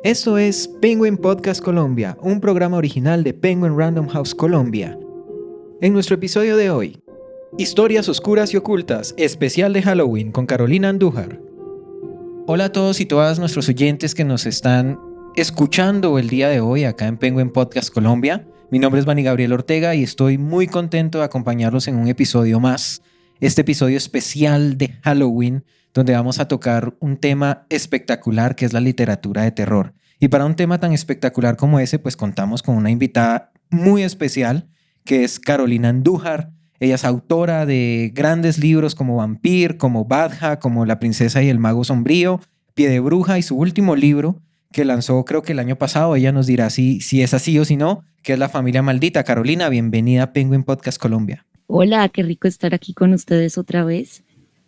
Esto es Penguin Podcast Colombia, un programa original de Penguin Random House Colombia. En nuestro episodio de hoy, Historias oscuras y ocultas, especial de Halloween con Carolina Andújar. Hola a todos y todas nuestros oyentes que nos están escuchando el día de hoy acá en Penguin Podcast Colombia. Mi nombre es Vani Gabriel Ortega y estoy muy contento de acompañarlos en un episodio más. Este episodio especial de Halloween, donde vamos a tocar un tema espectacular que es la literatura de terror. Y para un tema tan espectacular como ese, pues contamos con una invitada muy especial, que es Carolina Andújar. Ella es autora de grandes libros como Vampir, como Badja, como La princesa y el mago sombrío, Pie de bruja y su último libro que lanzó creo que el año pasado. Ella nos dirá si es así o si no, que es La familia maldita. Carolina, bienvenida a Penguin Podcast Colombia. Hola, qué rico estar aquí con ustedes otra vez.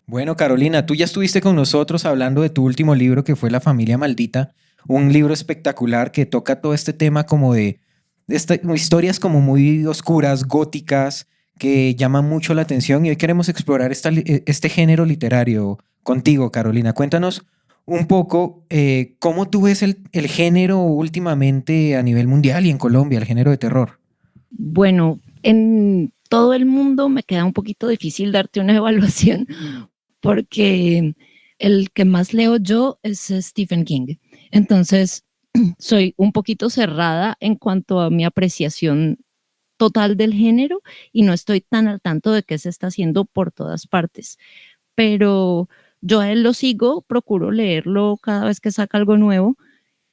Bueno, Carolina, tú ya estuviste con nosotros hablando de tu último libro que fue La familia maldita, un libro espectacular que toca todo este tema como de historias como muy oscuras, góticas, que llaman mucho la atención y hoy queremos explorar este género literario contigo, Carolina. Cuéntanos un poco cómo tú ves el género últimamente a nivel mundial y en Colombia, el género de terror. Bueno, en todo el mundo me queda un poquito difícil darte una evaluación porque el que más leo yo es Stephen King. Entonces, soy un poquito cerrada en cuanto a mi apreciación total del género y no estoy tan al tanto de qué se está haciendo por todas partes. Pero yo a él lo sigo, procuro leerlo cada vez que saca algo nuevo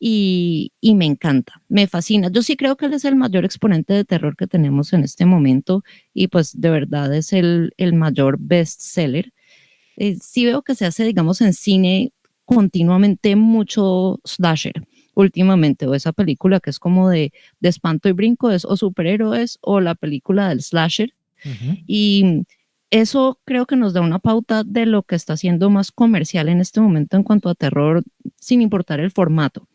y me encanta, me fascina. Yo sí creo que él es el mayor exponente de terror que tenemos en este momento y pues de verdad es el mayor bestseller. Sí veo que se hace, digamos, en cine continuamente mucho slasher últimamente, o esa película que es como de espanto y brinco, es o superhéroes o la película del slasher. Ujú. Y eso creo que nos da una pauta de lo que está siendo más comercial en este momento en cuanto a terror, sin importar el formato.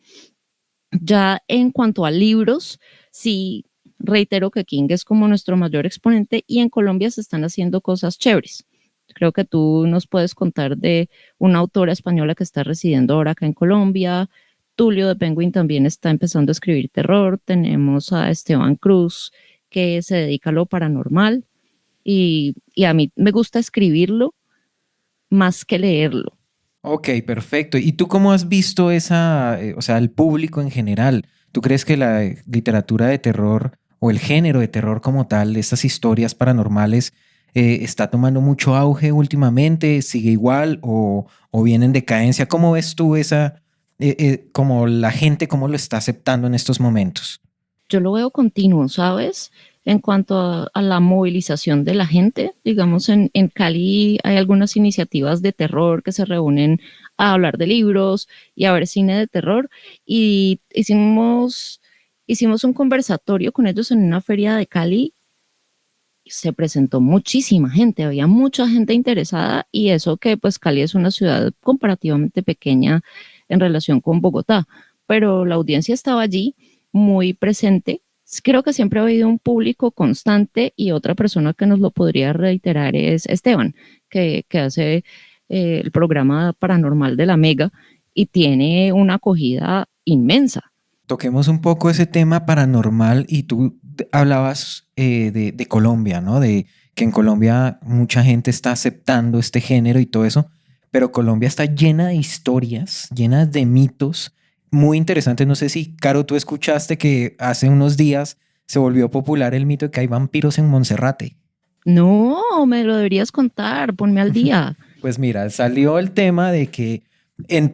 Ya en cuanto a libros, sí reitero que King es como nuestro mayor exponente y en Colombia se están haciendo cosas chéveres. Creo que tú nos puedes contar de una autora española que está residiendo ahora acá en Colombia. Tulio de Penguin también está empezando a escribir terror. Tenemos a Esteban Cruz que se dedica a lo paranormal y a mí me gusta escribirlo más que leerlo. Ok, perfecto. ¿Y tú cómo has visto o sea, el público en general? ¿Tú crees que la literatura de terror o el género de terror como tal, estas historias paranormales, está tomando mucho auge últimamente? ¿Sigue igual o viene en decadencia? ¿Cómo ves tú como la gente, cómo lo está aceptando en estos momentos? Yo lo veo continuo, ¿sabes? En cuanto a la movilización de la gente, digamos, en Cali hay algunas iniciativas de terror que se reúnen a hablar de libros y a ver cine de terror y hicimos un conversatorio con ellos en una feria de Cali. Se presentó muchísima gente, había mucha gente interesada y eso que pues Cali es una ciudad comparativamente pequeña en relación con Bogotá, pero la audiencia estaba allí muy presente. Creo que siempre ha habido un público constante y otra persona que nos lo podría reiterar es Esteban, que hace el programa paranormal de la Mega y tiene una acogida inmensa. Toquemos un poco ese tema paranormal y tú hablabas de Colombia, ¿no? De que en Colombia mucha gente está aceptando este género y todo eso, pero Colombia está llena de historias, llena de mitos muy interesantes. No sé si, Caro, tú escuchaste que hace unos días se volvió popular el mito de que hay vampiros en Monserrate. No, me lo deberías contar, ponme al día. Pues mira, salió el tema de que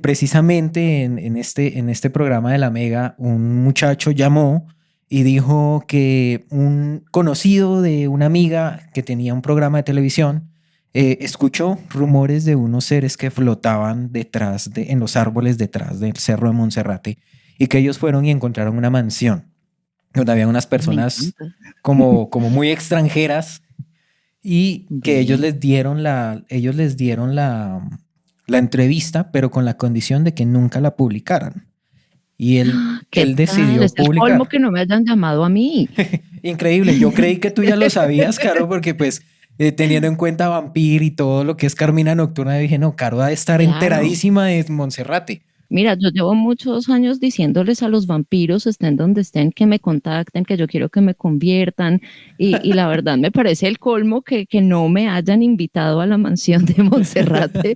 precisamente en este programa de la Mega, un muchacho llamó y dijo que un conocido de una amiga que tenía un programa de televisión escuchó rumores de unos seres que flotaban en los árboles detrás del Cerro de Monserrate y que ellos fueron y encontraron una mansión donde había unas Me personas encanta. como muy extranjeras y que Ve. ellos les dieron la entrevista, pero con la condición de que nunca la publicaran. Y ¿Qué él tal? decidió Es el colmo publicar. que no me hayan llamado a mí. Increíble, yo creí que tú ya lo sabías, Caro, porque pues teniendo en cuenta Vampir y todo lo que es Carmina Nocturna, dije, no, Caro ha de estar Claro. enteradísima de Monserrate. Mira, yo llevo muchos años diciéndoles a los vampiros, estén donde estén, que me contacten, que yo quiero que me conviertan, y la verdad me parece el colmo que no me hayan invitado a la mansión de Monserrate.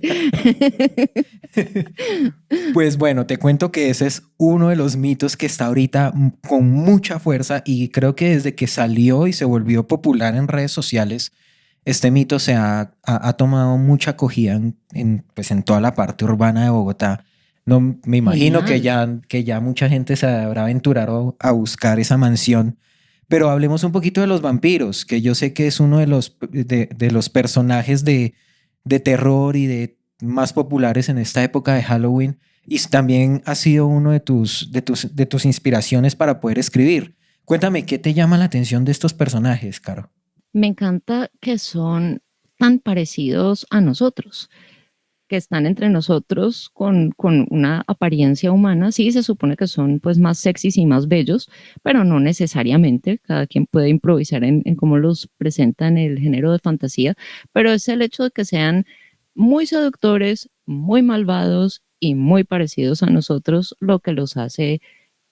Pues bueno, te cuento que ese es uno de los mitos que está ahorita con mucha fuerza y creo que desde que salió y se volvió popular en redes sociales, este mito ha tomado mucha acogida pues en toda la parte urbana de Bogotá. No, me imagino Genial. que ya mucha gente se habrá aventurado a buscar esa mansión, pero hablemos un poquito de los vampiros, que yo sé que es uno de los personajes de terror y de más populares en esta época de Halloween y también ha sido uno de tus inspiraciones para poder escribir. Cuéntame, ¿qué te llama la atención de estos personajes, Caro? Me encanta que son tan parecidos a nosotros, que están entre nosotros con una apariencia humana. Sí, se supone que son pues más sexys y más bellos, pero no necesariamente. Cada quien puede improvisar en cómo los presenta en el género de fantasía, pero es el hecho de que sean muy seductores, muy malvados y muy parecidos a nosotros lo que los hace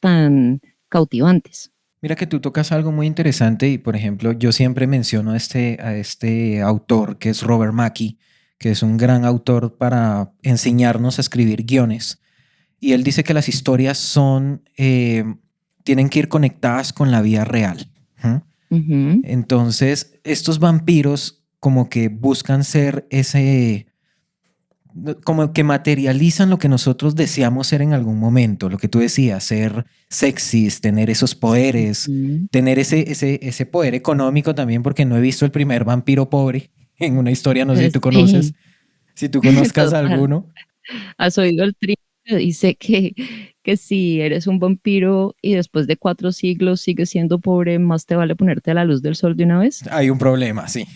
tan cautivantes. Mira que tú tocas algo muy interesante y, por ejemplo, yo siempre menciono a este autor que es Robert Mackie, que es un gran autor para enseñarnos a escribir guiones. Y él dice que las historias tienen que ir conectadas con la vida real. ¿Mm? Ujú. Entonces, estos vampiros como que buscan ser como que materializan lo que nosotros deseamos ser en algún momento, lo que tú decías, ser sexys, tener esos poderes, Ujú. tener ese poder económico también, porque no he visto el primer vampiro pobre en una historia, no sé si tú conoces, Sí, si tú conozcas total. alguno. ¿Has oído el trío que dice que si eres un vampiro y después de 4 siglos sigues siendo pobre, más te vale ponerte a la luz del sol de una vez? Hay un problema, sí.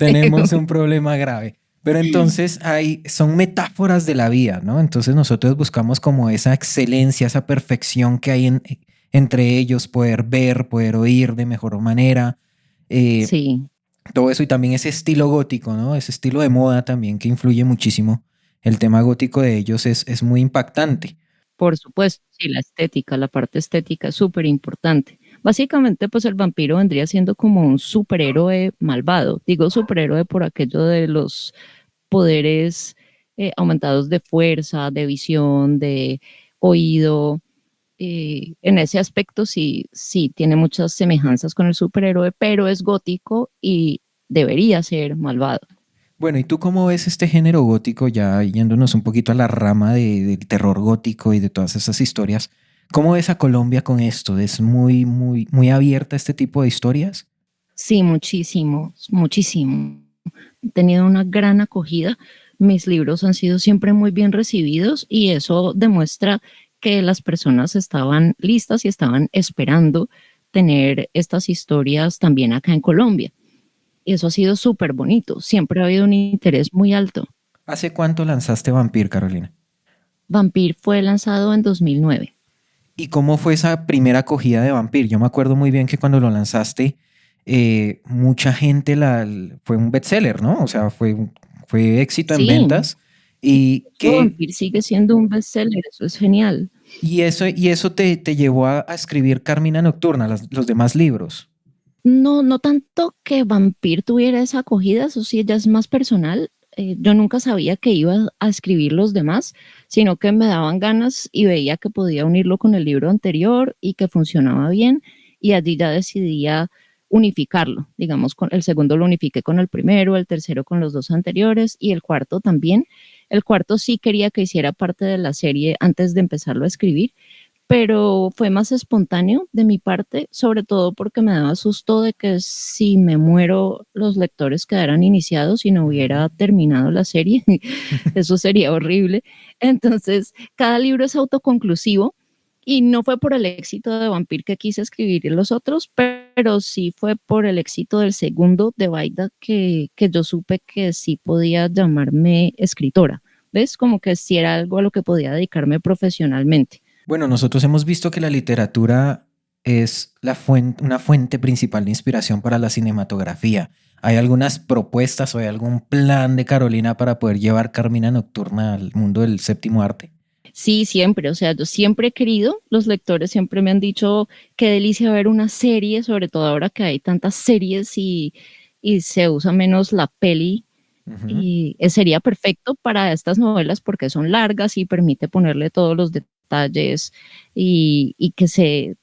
Tenemos un problema grave. Pero entonces son metáforas de la vida, ¿no? Entonces nosotros buscamos como esa excelencia, esa perfección que hay entre ellos, poder ver, poder oír de mejor manera, eh, Sí, todo eso y también ese estilo gótico, ¿no? Ese estilo de moda también que influye muchísimo. El tema gótico de ellos es muy impactante. por supuesto, sí, la estética, la parte estética es súper importante. Básicamente, pues el vampiro vendría siendo como un superhéroe malvado. Digo superhéroe por aquello de los poderes aumentados de fuerza, de visión, de oído. En ese aspecto sí, sí tiene muchas semejanzas con el superhéroe, pero es gótico y debería ser malvado. Bueno, ¿y tú cómo ves este género gótico, ya yéndonos un poquito a la rama del terror gótico y de todas esas historias? ¿Cómo ves a Colombia con esto? ¿Es muy abierta a este tipo de historias? Sí, muchísimo, muchísimo. He tenido una gran acogida. Mis libros han sido siempre muy bien recibidos y eso demuestra que las personas estaban listas y estaban esperando tener estas historias también acá en Colombia. Y eso ha sido súper bonito. Siempre ha habido un interés muy alto. ¿Hace cuánto lanzaste Vampir, Carolina? Vampir fue lanzado en 2009. ¿Y cómo fue esa primera acogida de Vampir? Yo me acuerdo muy bien que cuando lo lanzaste, mucha gente fue un bestseller, ¿no? O sea, fue éxito en Sí, ventas. de ¿Y hecho, Vampir sigue siendo un bestseller. Eso es genial. eso te llevó a escribir Carmina Nocturna, los demás libros? No, no tanto que Vampir tuviera esa acogida, eso sí, ya es más personal. Yo nunca sabía que iba a escribir los demás, sino que me daban ganas y veía que podía unirlo con el libro anterior y que funcionaba bien, y allí ya decidía unificarlo. Digamos, con el segundo lo unifiqué con el primero, el tercero con los dos anteriores y el cuarto también. El cuarto sí quería que hiciera parte de la serie antes de empezarlo a escribir, pero fue más espontáneo de mi parte, sobre todo porque me daba susto de que si me muero los lectores quedaran iniciados y no hubiera terminado la serie. Eso sería horrible. Entonces, cada libro es autoconclusivo y no fue por el éxito de Vampir que quise escribir los otros, pero sí fue por el éxito del segundo de Baida que yo supe que sí podía llamarme escritora. ¿Ves? Como que sí era algo a lo que podía dedicarme profesionalmente. Bueno, nosotros hemos visto que la literatura es una fuente principal de inspiración para la cinematografía. ¿Hay algunas propuestas o hay algún plan de Carolina para poder llevar Carmina Nocturna al mundo del séptimo arte? Sí, siempre, o sea, yo siempre he querido, los lectores siempre me han dicho qué delicia ver una serie, sobre todo ahora que hay tantas series y se usa menos la peli, Ujú. y sería perfecto para estas novelas porque son largas y permite ponerle todos los detalles y que se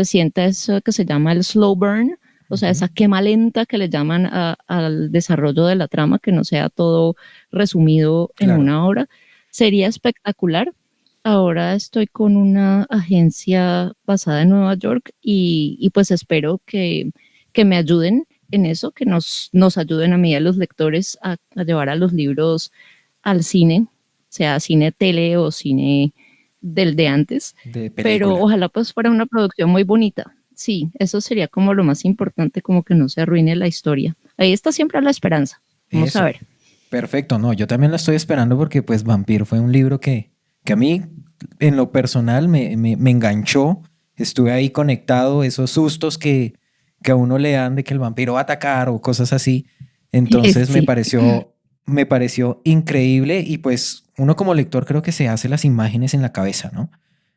sienta eso que se llama el slow burn, o sea, Ujú. esa quema lenta que le llaman al desarrollo de la trama, que no sea todo resumido en Claro. una hora, sería espectacular. Ahora estoy con una agencia basada en Nueva York y pues espero que me ayuden en eso, que nos ayuden a mí, a los lectores, a llevar a los libros al cine, sea cine tele o cine del de antes, De pero película. ojalá pues fuera una producción muy bonita. Sí, eso sería como lo más importante, como que no se arruine la historia. Ahí está siempre la esperanza. Vamos a Eso. ver. Perfecto, no, yo también la estoy esperando porque pues Vampiro fue un libro que a mí en lo personal me enganchó, estuve ahí conectado, esos sustos que a uno le dan de que el vampiro va a atacar o cosas así, entonces Sí, me pareció increíble y pues uno como lector creo que se hace las imágenes en la cabeza, ¿no?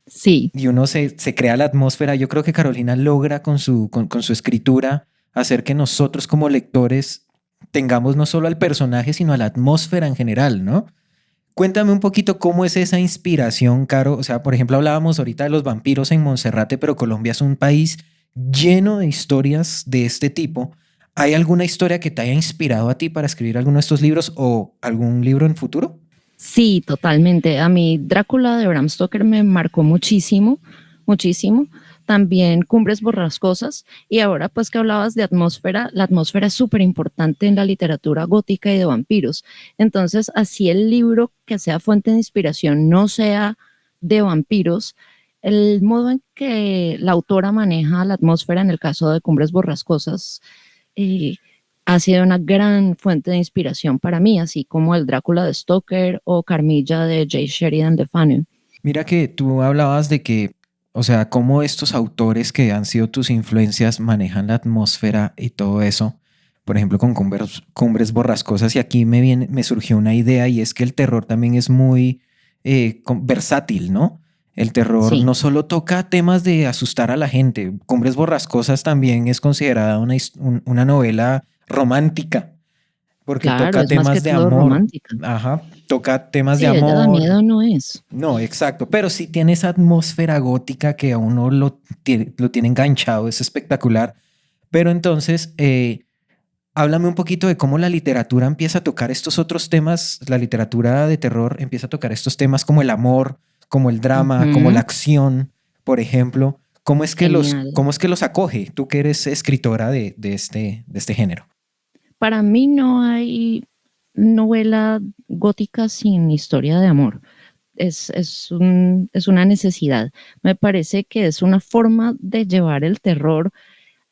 sí, Y uno se crea la atmósfera. Yo creo que Carolina logra con su escritura hacer que nosotros como lectores tengamos no solo al personaje, sino a la atmósfera en general, ¿no? Cuéntame un poquito cómo es esa inspiración, Caro. O sea, por ejemplo, hablábamos ahorita de los vampiros en Monserrate, pero Colombia es un país lleno de historias de este tipo. ¿Hay alguna historia que te haya inspirado a ti para escribir alguno de estos libros o algún libro en futuro? sí, totalmente. A mí Drácula de Bram Stoker me marcó muchísimo, muchísimo. También Cumbres Borrascosas. Y ahora pues que hablabas de atmósfera, la atmósfera es súper importante en la literatura gótica y de vampiros. Entonces, así el libro que sea fuente de inspiración no sea de vampiros, el modo en que la autora maneja la atmósfera en el caso de Cumbres Borrascosas eh, ha sido una gran fuente de inspiración para mí, así como el Drácula de Stoker o Carmilla de J. Sheridan Le Fanu. Mira que tú hablabas de que, o sea, cómo estos autores que han sido tus influencias manejan la atmósfera y todo eso. Por ejemplo, con Cumbres Borrascosas. Y aquí me surgió una idea y es que el terror también es muy versátil, ¿no? El terror Sí, no solo toca temas de asustar a la gente. Cumbres Borrascosas también es considerada una novela romántica porque claro, toca es más que temas de todo amor. romántica. Ajá, toca temas de Sí, ella da amor. miedo, no es. No, exacto, pero sí tiene esa atmósfera gótica que a uno lo tiene enganchado, es espectacular. Pero entonces, háblame un poquito de cómo la literatura empieza a tocar estos otros temas, la literatura de terror empieza a tocar estos temas como el amor, como el drama, como la Ujú, acción, por ejemplo. genial. Cómo es que los acoge? Tú que eres escritora de este género. Para mí no hay novela gótica sin historia de amor. Es una necesidad. Me parece que es una forma de llevar el terror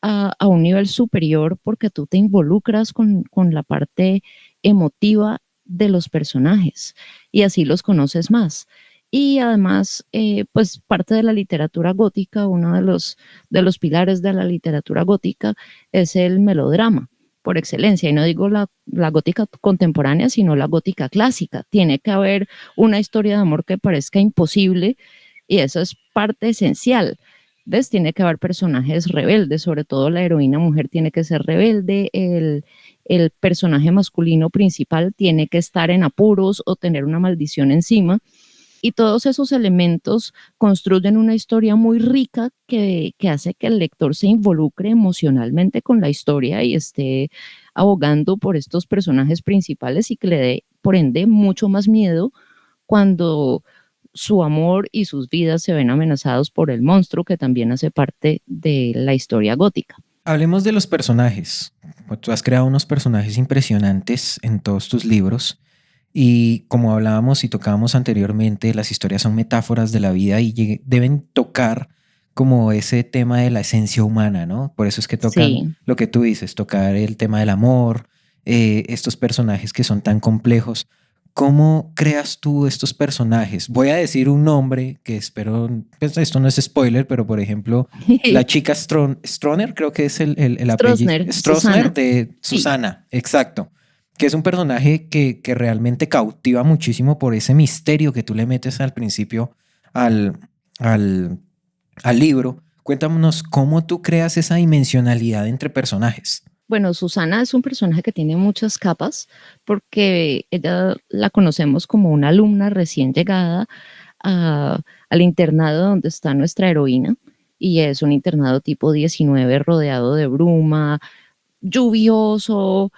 a un nivel superior porque tú te involucras con la parte emotiva de los personajes y así los conoces más. Y además, pues parte de la literatura gótica, uno de los pilares de la literatura gótica es el melodrama por excelencia. Y no digo la gótica contemporánea, sino la gótica clásica. Tiene que haber una historia de amor que parezca imposible y eso es parte esencial. ¿Ves? Tiene que haber personajes rebeldes, sobre todo la heroína mujer tiene que ser rebelde, el personaje masculino principal tiene que estar en apuros o tener una maldición encima. Y todos esos elementos construyen una historia muy rica que hace que el lector se involucre emocionalmente con la historia y esté abogando por estos personajes principales y que le dé, por ende, mucho más miedo cuando su amor y sus vidas se ven amenazados por el monstruo que también hace parte de la historia gótica. Hablemos de los personajes. Pues tú has creado unos personajes impresionantes en todos tus libros y como hablábamos y tocábamos anteriormente, las historias son metáforas de la vida y deben tocar como ese tema de la esencia humana, ¿no? Por eso es que tocan Sí, lo que tú dices, tocar el tema del amor, estos personajes que son tan complejos. ¿Cómo creas tú estos personajes? Voy a decir un nombre que espero, pues esto no es spoiler, pero por ejemplo, la chica Stroner, creo que es el apellido, Stroessner, Stroessner Susana, de sí, Susana, exacto. que es un personaje que realmente cautiva muchísimo por ese misterio que tú le metes al principio al, al, al libro. Cuéntanos cómo tú creas esa dimensionalidad entre personajes. Bueno, Susana es un personaje que tiene muchas capas porque ella la conocemos como una alumna recién llegada al internado donde está nuestra heroína, y es un internado tipo 19 rodeado de bruma, lluvioso,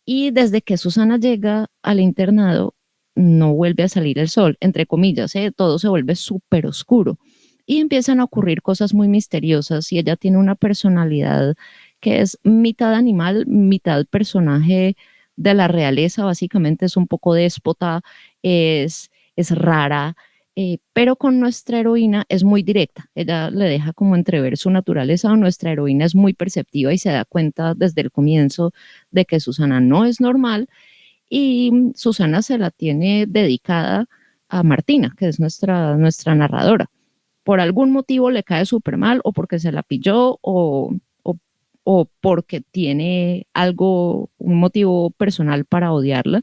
y desde que Susana llega al internado no vuelve a salir el sol, entre comillas, ¿eh? Todo se vuelve súper oscuro y empiezan a ocurrir cosas muy misteriosas, y ella tiene una personalidad que es mitad animal, mitad personaje de la realeza. Básicamente es un poco déspota, es rara, pero con nuestra heroína es muy directa. Ella le deja como entrever su naturaleza. Nuestra heroína es muy perceptiva y se da cuenta desde el comienzo de que Susana no es normal, y Susana se la tiene dedicada a Martina, que es nuestra narradora. Por algún motivo le cae súper mal, o porque se la pilló, o porque tiene algo, un motivo personal para odiarla.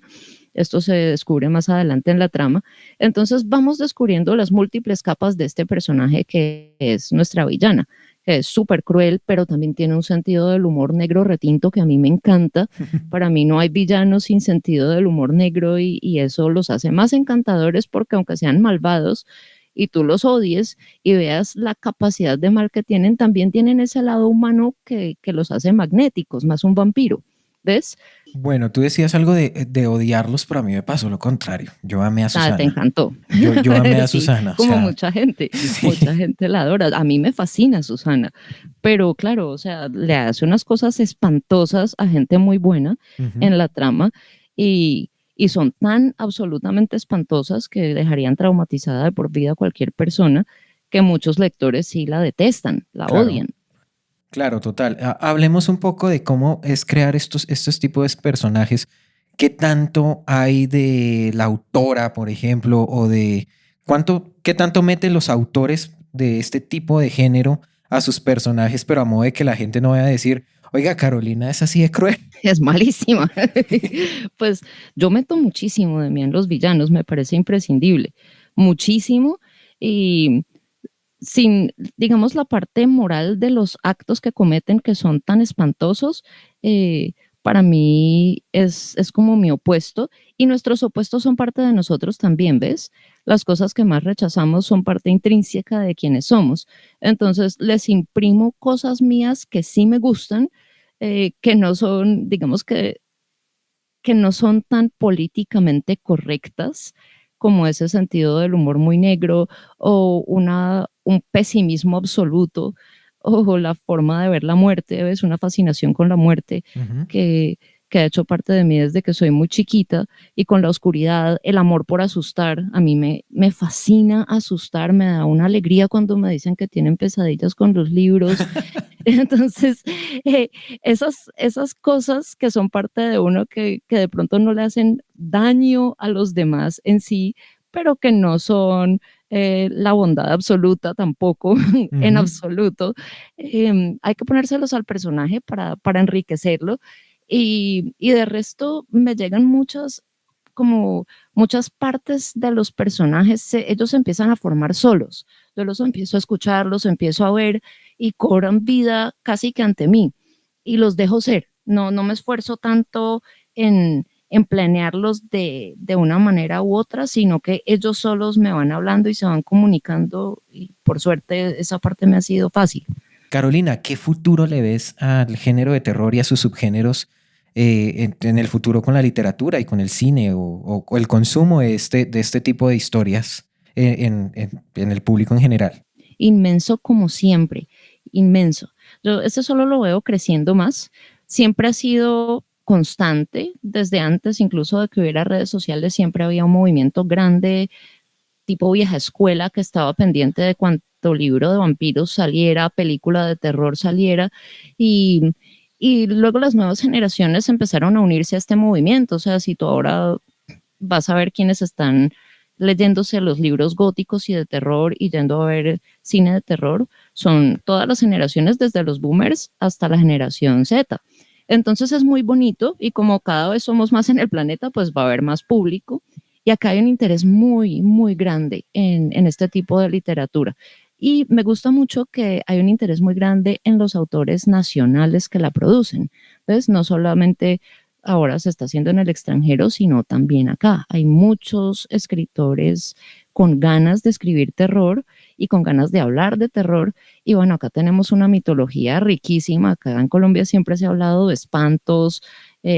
Esto se descubre más adelante en la trama. Entonces vamos descubriendo las múltiples capas de este personaje que es nuestra villana, que es súper cruel, pero también tiene un sentido del humor negro retinto que a mí me encanta. Para mí no hay villanos sin sentido del humor negro, y eso los hace más encantadores, porque aunque sean malvados y tú los odies y veas la capacidad de mal que tienen, también tienen ese lado humano que los hace magnéticos, más un vampiro. ¿Ves? Bueno, tú decías algo de odiarlos, pero a mí me pasó lo contrario. Yo amé a Ah, te Susana. encantó. Yo amé a Sí, Susana, o como sea, mucha sí. gente la adora. A mí me fascina Susana, pero claro, o sea, le hace unas cosas espantosas a gente muy buena Ujú. en la trama, y son tan absolutamente espantosas que dejarían traumatizada de por vida a cualquier persona, que muchos lectores sí la detestan, la Claro. odian. Claro, total. Hablemos un poco de cómo es crear estos tipos de personajes. ¿Qué tanto hay de la autora, por ejemplo, o de qué tanto meten los autores de este tipo de género a sus personajes, pero a modo de que la gente no vaya a decir, oiga, Carolina es así de cruel? Es malísima. Pues yo meto muchísimo de mí en los villanos, me parece imprescindible, muchísimo, y sin, digamos, la parte moral de los actos que cometen, que son tan espantosos, eh, para mí es como mi opuesto, y nuestros opuestos son parte de nosotros también, ¿ves? Las cosas que más rechazamos son parte intrínseca de quienes somos. Entonces les imprimo cosas mías que sí me gustan, que no son, digamos que no son tan políticamente correctas, como ese sentido del humor muy negro, o un pesimismo absoluto, o la forma de ver la muerte. Es una fascinación con la muerte Ujú. que, que ha hecho parte de mí desde que soy muy chiquita, y con la oscuridad, el amor por asustar. A mí me fascina asustar, me da una alegría cuando me dicen que tienen pesadillas con los libros. Entonces, eh, esas cosas que son parte de uno, que de pronto no le hacen daño a los demás en sí, pero que no son la bondad absoluta tampoco, en Ujú. absoluto. Hay que ponérselos al personaje para enriquecerlo, y de resto me llegan como muchas partes de los personajes. Ellos se empiezan a formar solos. Yo los empiezo a escuchar, los empiezo a ver, y cobran vida casi que ante mí, y los dejo ser. No me esfuerzo tanto en planearlos de una manera u otra, sino que ellos solos me van hablando y se van comunicando, y por suerte esa parte me ha sido fácil. Carolina, ¿qué futuro le ves al género de terror y a sus subgéneros en el futuro con la literatura y con el cine o el consumo de este tipo de historias en el público en general? Inmenso como siempre, inmenso. Yo este solo lo veo creciendo más. Siempre ha sido constante, desde antes incluso de que hubiera redes sociales. Siempre había un movimiento grande, tipo vieja escuela, que estaba pendiente de cuánto libro de vampiros saliera, película de terror saliera, y, y luego las nuevas generaciones empezaron a unirse a este movimiento. O sea, si tú ahora vas a ver quiénes están leyéndose los libros góticos y de terror y yendo a ver cine de terror, son todas las generaciones, desde los boomers hasta la generación Z. Entonces es muy bonito y como cada vez somos más en el planeta, pues va a haber más público. Y acá hay un interés muy, muy grande en este tipo de literatura. Y me gusta mucho que hay un interés muy grande en los autores nacionales que la producen. Entonces, no solamente ahora se está haciendo en el extranjero, sino también acá. Hay muchos escritores con ganas de escribir terror y con ganas de hablar de terror. Y bueno, acá tenemos una mitología riquísima. Acá en Colombia siempre se ha hablado de espantos,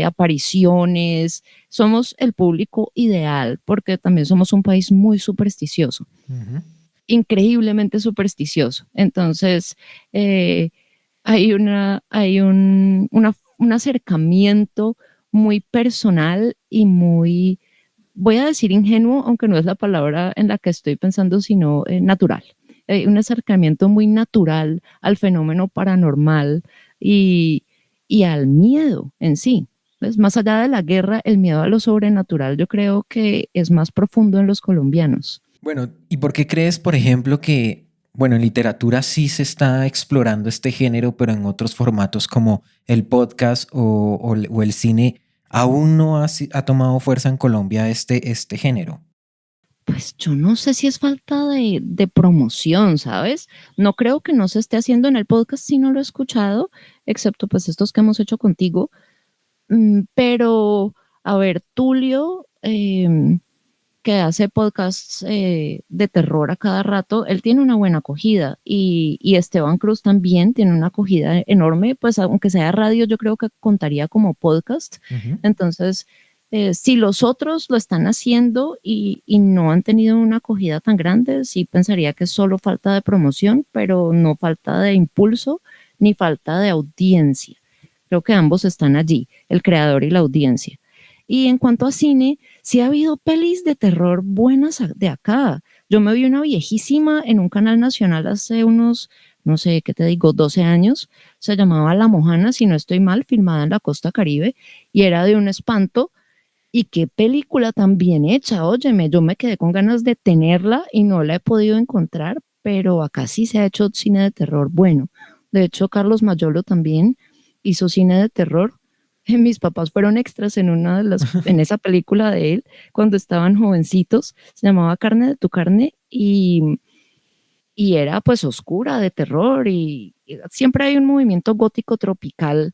apariciones. Somos el público ideal porque también somos un país muy supersticioso, Ujú. increíblemente supersticioso. Entonces, hay un acercamiento muy personal y muy, voy a decir ingenuo, aunque no es la palabra en la que estoy pensando, sino natural. Un acercamiento muy natural al fenómeno paranormal y, y al miedo en sí. Pues, más allá de la guerra, el miedo a lo sobrenatural yo creo que es más profundo en los colombianos. Bueno, ¿y por qué crees, por ejemplo, que, bueno, en literatura sí se está explorando este género, pero en otros formatos como el podcast o el cine, aún no ha tomado fuerza en Colombia este género? Pues yo no sé si es falta de promoción, ¿sabes? No creo que no se esté haciendo en el podcast, si no lo he escuchado, excepto pues estos que hemos hecho contigo. Pero, a ver, Tulio, que hace podcasts de terror a cada rato, él tiene una buena acogida y Esteban Cruz también tiene una acogida enorme, pues aunque sea radio, yo creo que contaría como podcast. Ujú. Entonces, si los otros lo están haciendo y no han tenido una acogida tan grande, sí pensaría que es solo falta de promoción, pero no falta de impulso ni falta de audiencia. Creo que ambos están allí, el creador y la audiencia. Y en cuanto a cine, sí ha habido pelis de terror buenas de acá. Yo me vi una viejísima en un canal nacional hace unos, no sé, ¿qué te digo? 12 años. Se llamaba La Mojana, si no estoy mal, filmada en la costa Caribe y era de un espanto. Y qué película tan bien hecha, óyeme, yo me quedé con ganas de tenerla y no la he podido encontrar, pero acá sí se ha hecho cine de terror bueno. De hecho, Carlos Mayolo también hizo cine de terror. Mis papás fueron extras en esa película de él cuando estaban jovencitos. Se llamaba Carne de tu carne y era pues oscura, de terror y siempre hay un movimiento gótico tropical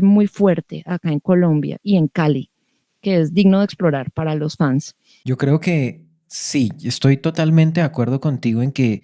muy fuerte acá en Colombia y en Cali, que es digno de explorar para los fans. Yo creo que sí, estoy totalmente de acuerdo contigo en que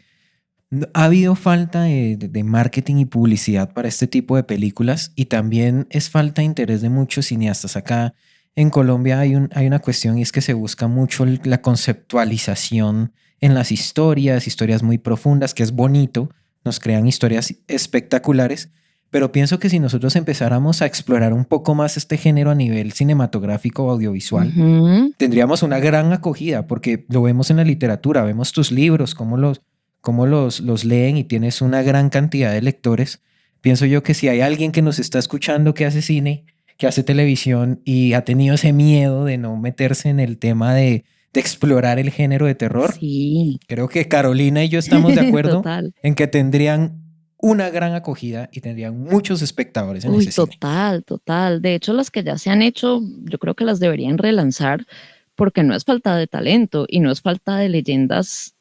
ha habido falta de marketing y publicidad para este tipo de películas y también es falta de interés de muchos cineastas. Acá en Colombia hay una cuestión y es que se busca mucho la conceptualización en las historias, historias muy profundas, que es bonito, nos crean historias espectaculares, pero pienso que si nosotros empezáramos a explorar un poco más este género a nivel cinematográfico o audiovisual, Ujú. tendríamos una gran acogida porque lo vemos en la literatura, vemos tus libros, cómo los leen y tienes una gran cantidad de lectores. Pienso yo que si hay alguien que nos está escuchando que hace cine, que hace televisión y ha tenido ese miedo de no meterse en el tema de explorar el género de terror, Sí, creo que Carolina y yo estamos de acuerdo total. en que tendrían una gran acogida y tendrían muchos espectadores en Uy, ese cine. total, total. De hecho, las que ya se han hecho, yo creo que las deberían relanzar porque no es falta de talento y no es falta de leyendas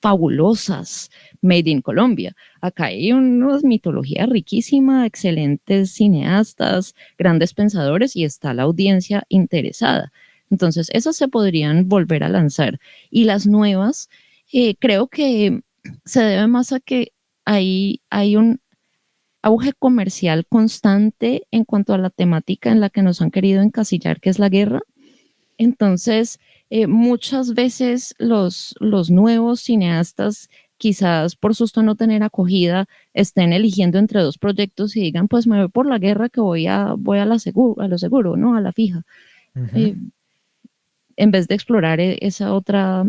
fabulosas made in Colombia. Acá hay una mitología riquísima, excelentes cineastas, grandes pensadores y está la audiencia interesada. Entonces, esas se podrían volver a lanzar. Y las nuevas, creo que se debe más a que hay un auge comercial constante en cuanto a la temática en la que nos han querido encasillar, que es la guerra. Entonces, muchas veces los nuevos cineastas, quizás por susto no tener acogida, estén eligiendo entre dos proyectos y digan, pues me voy por la guerra que voy a a lo seguro, ¿no? A la fija. Ujú. Eh, en vez de explorar esa otra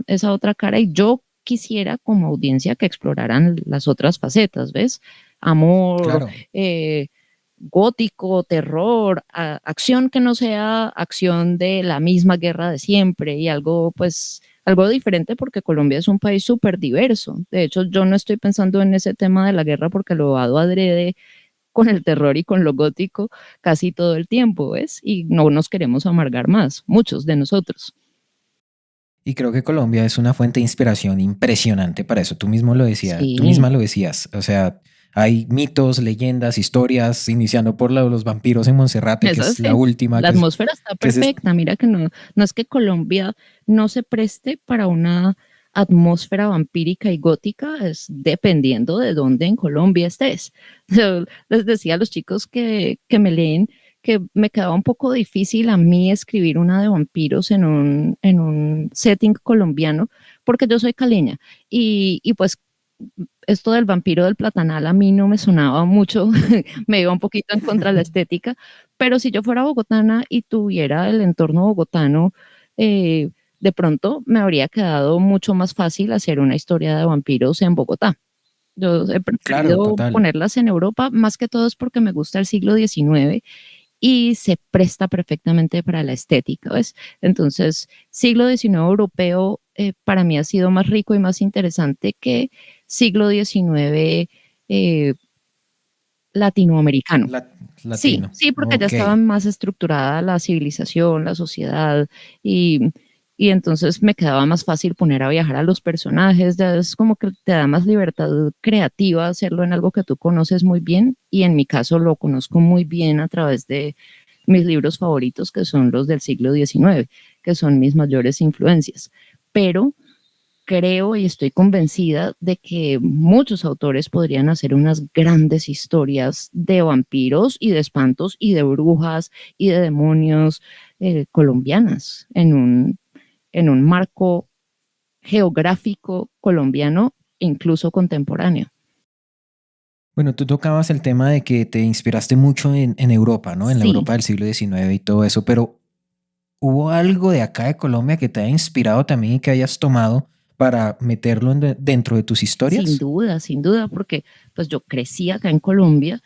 cara. Y yo quisiera como audiencia que exploraran las otras facetas, ¿ves? Amor, Claro. gótico, terror, acción que no sea acción de la misma guerra de siempre y algo, pues, algo diferente porque Colombia es un país súper diverso. De hecho, yo no estoy pensando en ese tema de la guerra porque lo hago adrede con el terror y con lo gótico casi todo el tiempo, ¿ves? Y no nos queremos amargar más, muchos de nosotros. Y creo que Colombia es una fuente de inspiración impresionante para eso. Tú mismo lo decías, tú Sí, misma lo decías. O sea, hay mitos, leyendas, historias, iniciando por la de los vampiros en Monserrate, que es es la así. última, La atmósfera está que es perfecta. Mira que no, no es que Colombia no se preste para una atmósfera vampírica y gótica, es dependiendo de dónde en Colombia estés. Yo les decía a los chicos que me leen que me quedaba un poco difícil a mí escribir una de vampiros en un setting colombiano, porque yo soy caleña y pues esto del vampiro del platanal a mí no me sonaba mucho, me iba un poquito en contra de la estética, pero si yo fuera bogotana y tuviera el entorno bogotano, de pronto me habría quedado mucho más fácil hacer una historia de vampiros en Bogotá. Yo he claro, preferido total. ponerlas en Europa, más que todo es porque me gusta el siglo XIX y se presta perfectamente para la estética, ¿ves? Entonces, siglo XIX europeo para mí ha sido más rico y más interesante que siglo XIX eh, latinoamericano. La- Sí, latino. sí, porque ya Ok. estaba más estructurada la civilización, la sociedad, y, y entonces me quedaba más fácil poner a viajar a los personajes, ya es como que te da más libertad creativa hacerlo en algo que tú conoces muy bien, y en mi caso lo conozco muy bien a través de mis libros favoritos, que son los del siglo XIX, que son mis mayores influencias. Pero creo y estoy convencida de que muchos autores podrían hacer unas grandes historias de vampiros y de espantos y de brujas y de demonios colombianas en un marco geográfico colombiano, incluso contemporáneo. Bueno, tú tocabas el tema de que te inspiraste mucho en Europa, ¿no? En la Sí, Europa del siglo XIX y todo eso, pero ¿hubo algo de acá de Colombia que te haya inspirado también y que hayas tomado para meterlo dentro de tus historias? sin duda, porque pues yo crecí acá en Colombia,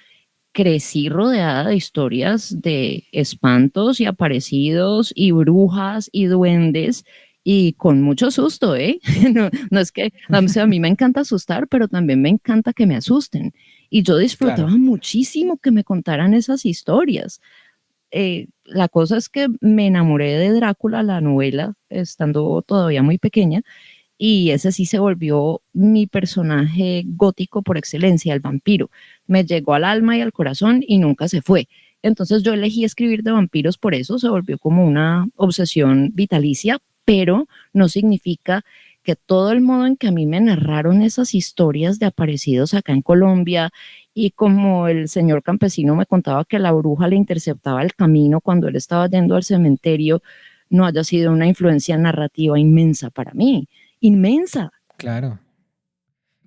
crecí rodeada de historias de espantos y aparecidos y brujas y duendes y con mucho susto, ¿eh? No, no es que, o sea, a mí me encanta asustar, pero también me encanta que me asusten. Y yo Claro. disfrutaba muchísimo que me contaran esas historias. La cosa es que me enamoré de Drácula, la novela, estando todavía muy pequeña, y ese sí se volvió mi personaje gótico por excelencia, el vampiro. Me llegó al alma y al corazón y nunca se fue. Entonces yo elegí escribir de vampiros por eso, se volvió como una obsesión vitalicia, pero no significa que todo el modo en que a mí me narraron esas historias de aparecidos acá en Colombia y como el señor campesino me contaba que la bruja le interceptaba el camino cuando él estaba yendo al cementerio, no haya sido una influencia narrativa inmensa para mí, inmensa. Claro.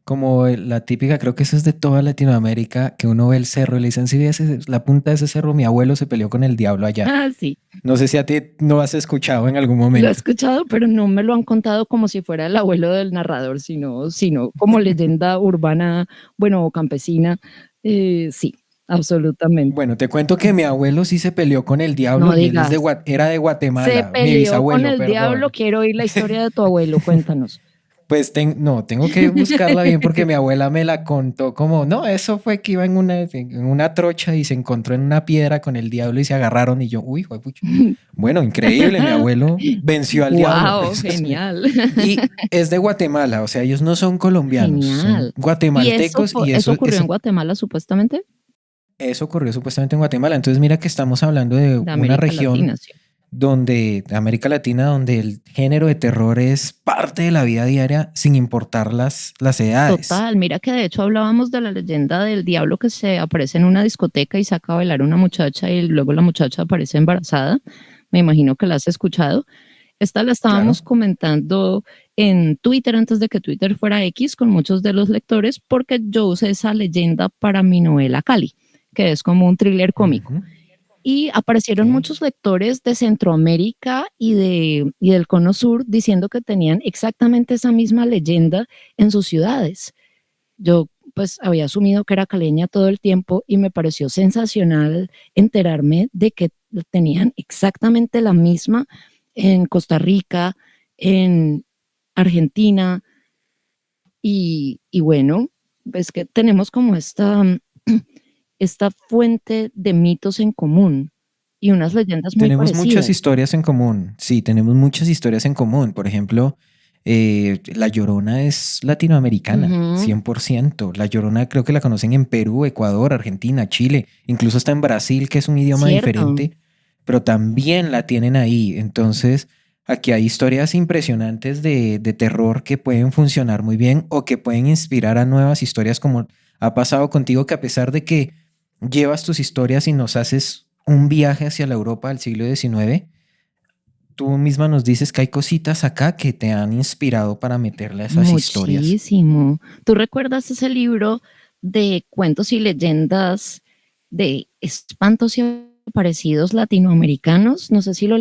Como la típica, creo que eso es de toda Latinoamérica, que uno ve el cerro y le dicen, sí, la punta de ese cerro, mi abuelo se peleó con el diablo allá. Ah, sí, No sé si a ti no has escuchado en algún lo he momento. escuchado, pero no me lo han contado como si fuera el abuelo del narrador, sino como leyenda urbana, bueno, campesina. Sí, absolutamente. Bueno, te cuento que mi abuelo sí se peleó con el diablo No y él es digas, era de se Guatemala, mi peleó con bisabuelo, el diablo, perdón. quiero oír la historia de tu abuelo, cuéntanos. Pues no, tengo que buscarla bien porque mi abuela me la contó como, no, eso fue que iba en una trocha y se encontró en una piedra con el diablo y se agarraron y yo, uy, juepucha. Bueno, increíble, mi abuelo venció al diablo. Wow, Eso genial, y es de Guatemala, o sea, ellos no son colombianos, son genial. ¿Y guatemaltecos y eso ocurrió en Guatemala supuestamente? eso ocurrió supuestamente en Guatemala. Entonces mira que estamos hablando de De una América región Latina, sí. donde, de América Latina, donde el género de terror es parte de la vida diaria sin importar las edades. Total, mira que de hecho hablábamos de la leyenda del diablo que se aparece en una discoteca y saca a bailar a una muchacha y luego la muchacha aparece embarazada. Me imagino que la has escuchado. Esta la Claro. estábamos comentando en Twitter antes de que Twitter fuera X con muchos de los lectores porque yo usé esa leyenda para mi novela Cali, que es como un thriller cómico. Ujú. Y aparecieron Ok. muchos lectores de Centroamérica y del Cono Sur diciendo que tenían exactamente esa misma leyenda en sus ciudades. Yo pues había asumido que era caleña todo el tiempo y me pareció sensacional enterarme de que tenían exactamente la misma en Costa Rica, en Argentina y bueno, es que tenemos como esta esta fuente de mitos en común y unas leyendas muy Tenemos muchas parecidas. historias en común. Sí, tenemos muchas historias en común. Por ejemplo, La Llorona es latinoamericana, Ujú, 100%. La Llorona creo que la conocen en Perú, Ecuador, Argentina, Chile, incluso está en Brasil, que es un idioma cierto, diferente, pero también la tienen ahí. Entonces, aquí hay historias impresionantes de terror que pueden funcionar muy bien o que pueden inspirar a nuevas historias como ha pasado contigo, que a pesar de que llevas tus historias y nos haces un viaje hacia la Europa del siglo XIX, tú misma nos dices que hay cositas acá que te han inspirado para meterle a esas historias. muchísimo. ¿Tú recuerdas ese libro de cuentos y leyendas de espantos y parecidos latinoamericanos? No sé si lo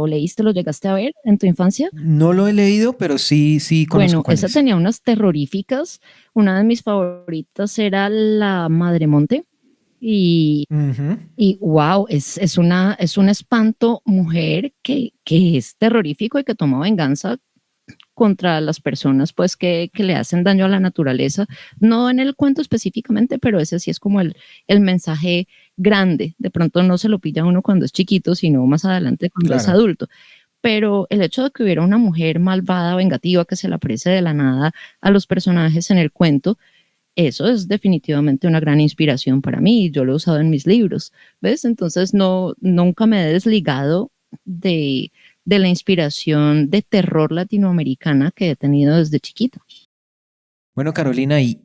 leíste, lo llegaste a ver en tu infancia. No lo he leído, pero sí, sí conozco Bueno, cuál esa es. tenía unas terroríficas. Una de mis favoritas era La Madremonte. Y, Ujú. y wow, es un espanto mujer que es terrorífico y que toma venganza contra las personas pues que le hacen daño a la naturaleza. No en el cuento específicamente, pero ese sí es como el mensaje grande. De pronto no se lo pilla uno cuando es chiquito, sino más adelante cuando es Claro. adulto. Pero el hecho de que hubiera una mujer malvada, vengativa, que se le aparece de la nada a los personajes en el cuento, eso es definitivamente una gran inspiración para mí. Yo lo he usado en mis libros, ¿ves? Entonces no, nunca me he desligado de, de la inspiración de terror latinoamericana que he tenido desde chiquita. Bueno, Carolina, y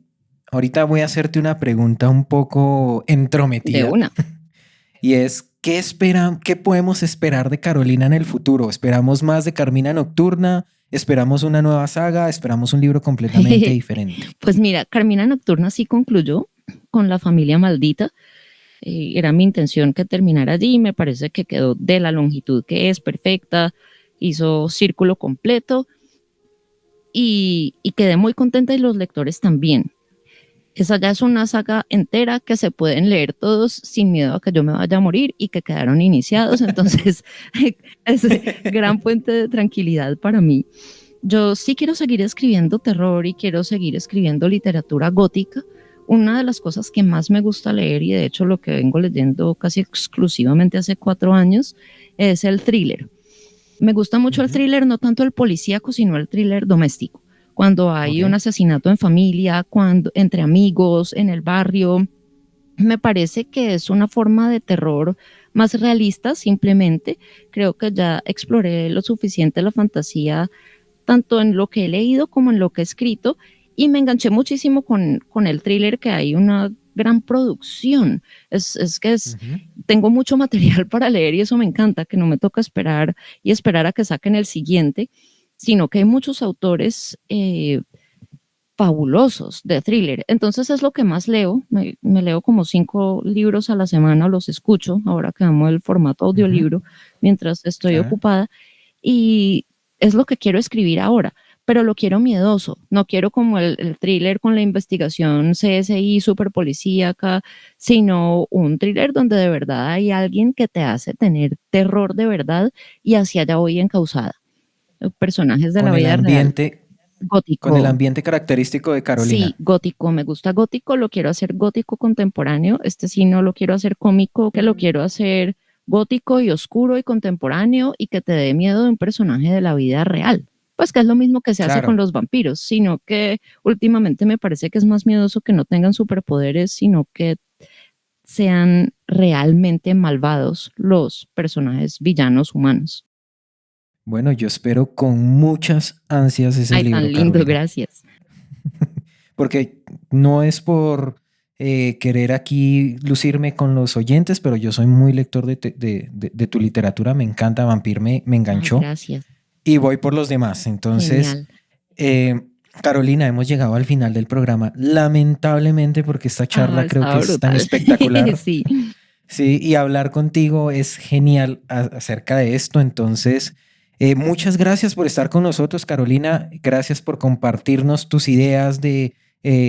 ahorita voy a hacerte una pregunta un poco De entrometida, una. y es, qué podemos esperar de Carolina en el futuro? ¿Esperamos más de Carmina Nocturna? ¿Esperamos una nueva saga? ¿Esperamos un libro completamente diferente? Pues mira, Carmina Nocturna sí concluyó con La familia maldita. Era mi intención que terminara allí y me parece que quedó de la longitud que es perfecta, hizo círculo completo y quedé muy contenta y los lectores también. Esa ya es una saga entera que se pueden leer todos sin miedo a que yo me vaya a morir y que quedaron iniciados. Entonces, es gran fuente de tranquilidad para mí. Yo sí quiero seguir escribiendo terror y quiero seguir escribiendo literatura gótica. Una de las cosas que más me gusta leer, y de hecho lo que vengo leyendo casi exclusivamente hace 4 años, es el thriller. Me gusta mucho el Ujú. thriller, no tanto el policíaco, sino el thriller doméstico. Cuando Ok. hay un asesinato en familia, cuando entre amigos, en el barrio, me parece que es una forma de terror más realista, simplemente. Creo que ya exploré lo suficiente la fantasía, tanto en lo que he leído como en lo que he escrito, y me enganché muchísimo con el thriller, que hay una gran producción. Es que Ujú. tengo mucho material para leer y eso me encanta, que no me toca esperar y esperar a que saquen el siguiente, sino que hay muchos autores fabulosos de thriller. Entonces es lo que más leo. Me leo como 5 libros a la semana, los escucho, ahora que amo el formato Ujú. audiolibro, mientras estoy Claro. ocupada. Y es lo que quiero escribir ahora, pero lo quiero miedoso. No quiero como el thriller con la investigación CSI super policíaca, sino un thriller donde de verdad hay alguien que te hace tener terror de verdad y hacia allá voy encausada. Personajes de la Con el vida real. ambiente, con el Gótico. ambiente característico de Sí, Carolina. gótico, me gusta gótico, lo quiero hacer gótico contemporáneo. Este sí no lo quiero hacer cómico, que lo quiero hacer gótico y oscuro y contemporáneo y que te dé miedo de un personaje de la vida real. Pues que es lo mismo que se hace con Claro. los vampiros, sino que últimamente me parece que es más miedoso que no tengan superpoderes, sino que sean realmente malvados los personajes villanos humanos. Bueno, yo espero con muchas ansias ese Ay, tan libro, lindo, Carolina. gracias. Porque no es por querer aquí lucirme con los oyentes, pero yo soy muy lector de tu literatura, me encanta Vampir, me Ay, enganchó gracias. y voy por los demás. Entonces, Genial. eh, Carolina, hemos llegado al final del programa, lamentablemente porque esta Ah, charla creo que estaba es tan brutal. espectacular. Sí. Sí, y hablar contigo es genial acerca de esto. Entonces, muchas gracias por estar con nosotros, Carolina. Gracias por compartirnos tus ideas de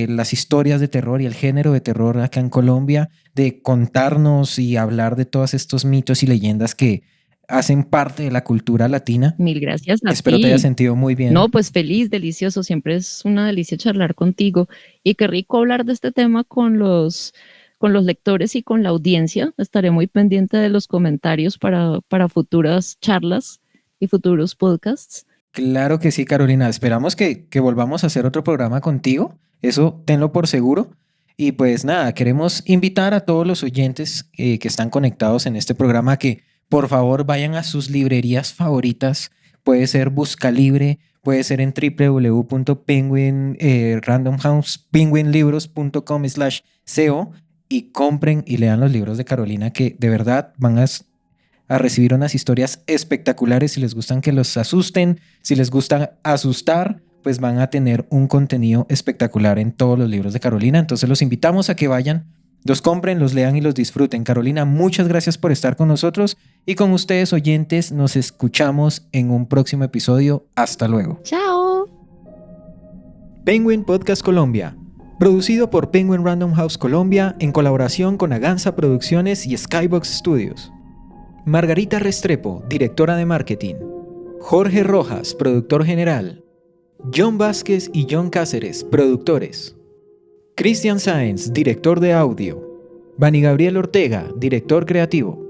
las historias de terror y el género de terror acá en Colombia, de contarnos y hablar de todos estos mitos y leyendas que hacen parte de la cultura latina. Mil gracias a Espero te hayas ti. sentido muy No, bien. pues feliz, delicioso. Siempre es una delicia charlar contigo y qué rico hablar de este tema con con los lectores y con la audiencia. Estaré muy pendiente de los comentarios para futuras charlas y futuros podcasts. Claro que sí, Carolina. Esperamos que volvamos a hacer otro programa contigo. Eso tenlo por seguro. Y pues nada, queremos invitar a todos los oyentes que están conectados en este programa a que por favor vayan a sus librerías favoritas. Puede ser Buscalibre, puede ser en www.penguinlibros.com/co y compren y lean los libros de Carolina que de verdad van a recibir unas historias espectaculares. Si les gustan que los asusten, si les gusta asustar, pues van a tener un contenido espectacular en todos los libros de Carolina. Entonces los invitamos a que vayan, los compren, los lean y los disfruten. Carolina, muchas gracias por estar con nosotros y con ustedes oyentes nos escuchamos en un próximo episodio. Hasta luego. ¡Chao! Penguin Podcast Colombia, producido por Penguin Random House Colombia en colaboración con Aganza Producciones y Skybox Studios. Margarita Restrepo, directora de marketing. Jorge Rojas, productor general. John Vázquez y John Cáceres, productores. Cristian Sáenz, director de audio. Vani Gabriel Ortega, director creativo.